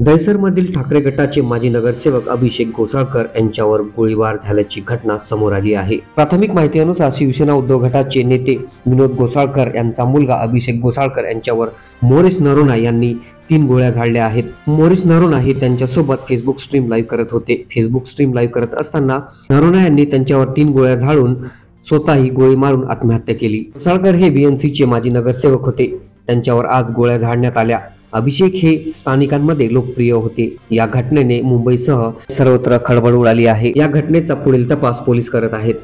दहिसरमधील ठाकरे गटाचे माजी नगरसेवक अभिषेक घोसाळकर यांच्यावर गोळीबार झाल्याची घटना समोर आली आहे। प्राथमिक माहितीनुसार शिवसेना उद्धव गटाचे नेते विनोद घोसाळकर यांचा मुलगा अभिषेक घोसाळकर यांच्यावर मोरिस नरोणा यांनी 3 गोळ्या झाडल्या आहेत। मोरिस नरोणा हे त्यांच्यासोबत फेसबुक स्ट्रीम लाईव्ह करत होते। फेसबुक स्ट्रीम लाईव्ह करत असताना नरोणा यांनी त्यांच्यावर 3 गोळ्या झाडून स्वतःही गोळी मारून आत्महत्या केली। घोसाळकर हे बीएनसीचे माजी नगरसेवक होते। त्यांच्यावर आज गोळ्या झाडण्यात आल्या। अभिषेक हे स्थानिकांमध्ये लोकप्रिय होते। या घटनेने मुंबईसह सर्वत्र खळबळ उडाली आहे। या घटनेचा पुढील तपास पोलीस करत आहेत।